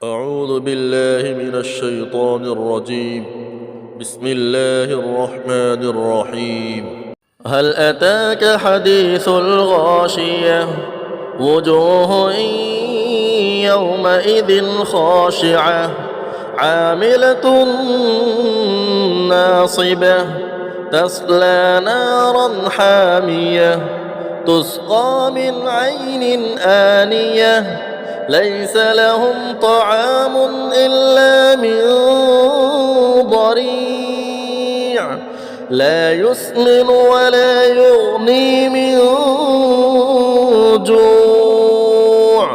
أعوذ بالله من الشيطان الرجيم. بسم الله الرحمن الرحيم. هل أتاك حديث الغاشية؟ وجوه يومئذ خاشعة عاملة ناصبة تصلى نارا حامية تسقى من عين آنية ليس لهم طعام إلا من ضريع لا يسمن ولا يغني من جوع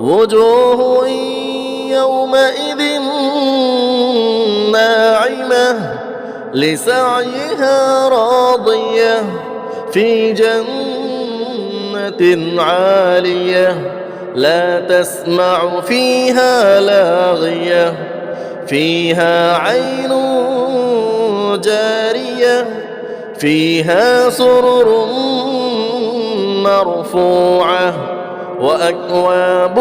وجوه يومئذ ناعمة لسعيها راضية في جنة عالية لا تسمع فيها لاغية فيها عين جارية فيها سرر مرفوعة وأكواب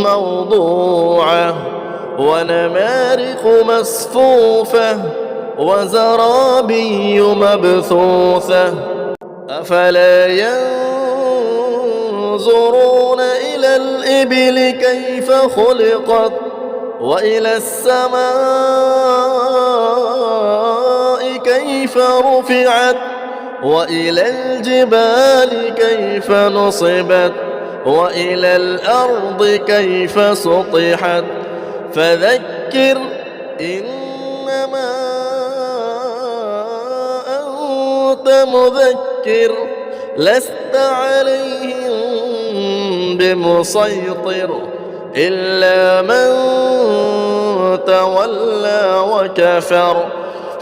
موضوعة ونمارق مصفوفة وزرابي مبثوثة أفلا ينظرون إلى الإبل كيف خلقت وإلى السماء كيف رفعت وإلى الجبال كيف نصبت وإلى الأرض كيف سطحت فذكر إنما أنت مذكر لست عليهم بمسيطر إلا من تولى وكفر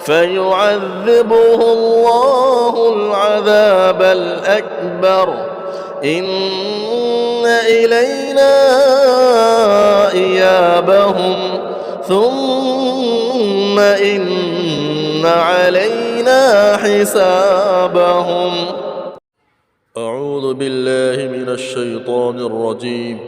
فيعذبه الله العذاب الأكبر إن إلينا إيابهم ثم إن علينا حسابهم. أعوذ بالله من الشيطان الرجيم.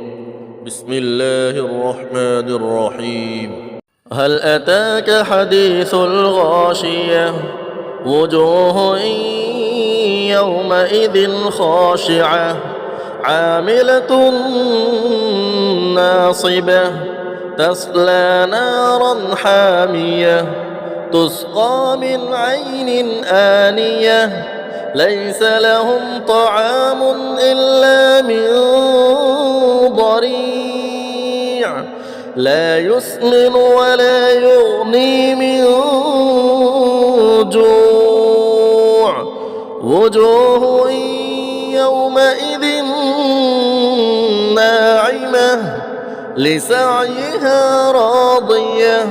بسم الله الرحمن الرحيم. هل أتاك حديث الغاشية؟ وجوه يومئذ خاشعة عاملة ناصبة تصلى نارا حامية تسقى من عين آنية ليس لهم طعام إلا من ضريع لا يسمن ولا يغني من جوع وجوه يومئذ ناعمة لسعيها راضية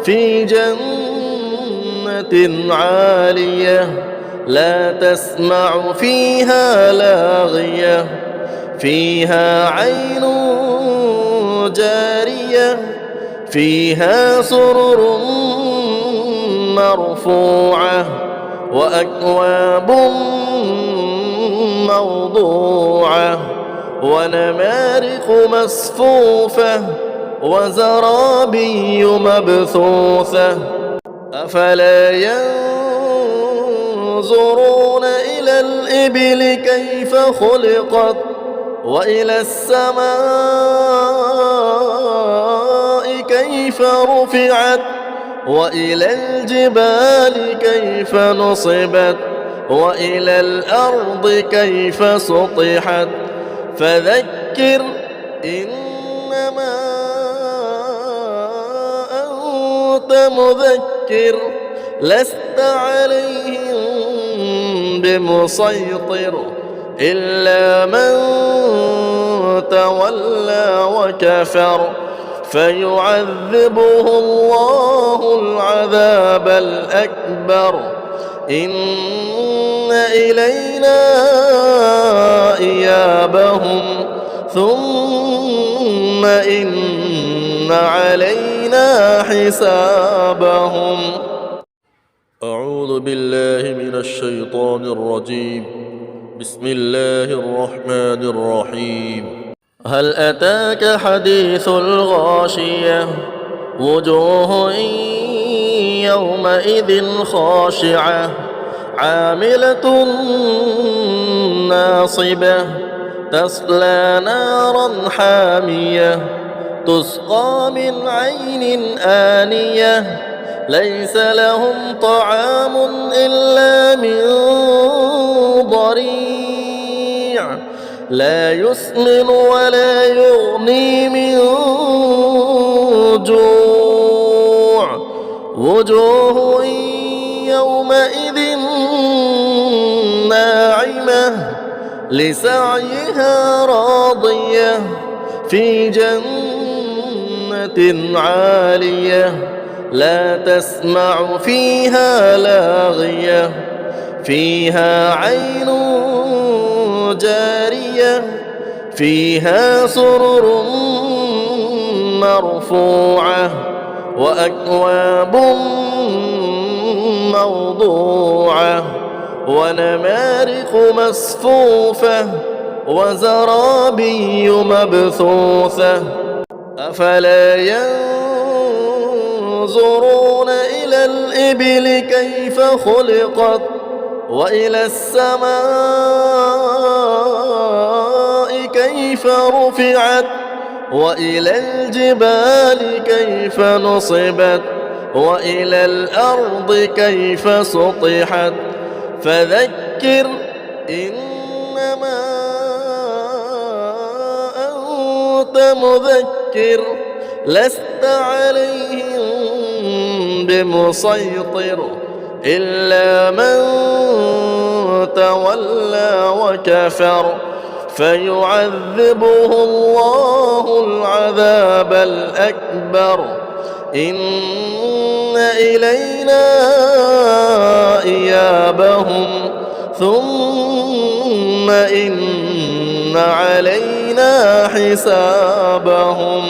في جنة عالية لا تسمع فيها لاغية فيها عين جارية فيها سرر مرفوعة وأكواب موضوعة ونمارق مصفوفة وزرابي مبثوثة أفلا ينظرون إلى الإبل كيف خلقت وإلى السماء كيف رفعت وإلى الجبال كيف نصبت وإلى الأرض كيف سطحت فذكر إنما أنت مذكر لست عليهم بمسيطر إلا من تولى وكفر فيعذبه الله العذاب الأكبر إن إلينا إيابهم ثم إن علينا حسابهم. أعوذ بالله من الشيطان الرجيم. بسم الله الرحمن الرحيم. هل أتاك حديث الغاشية وجوه يومئذ خاشعة عاملة ناصبة تصلى نارا حامية تسقى من عين آنية ليس لهم طعام إلا من ضريع لا يسمن ولا يغني من جوع وجوه يومئذ ناعمة لسعيها راضية في جنة عالية لا تسمع فيها لاغية فيها عين جارية فيها سرر مرفوعة وأكواب موضوعة ونمارق مصفوفة وزرابي مبثوثة أفلا ينظرون إلى الإبل كيف خلقت وإلى السماء كيف رفعت وإلى الجبال كيف نصبت وإلى الأرض كيف سطحت فذكر إنما أنت مذكر لست عليهم بمسيطر إلا من تولى وكفر فيعذبه الله العذاب الأكبر إن إلينا إيابهم ثم إن علينا حسابهم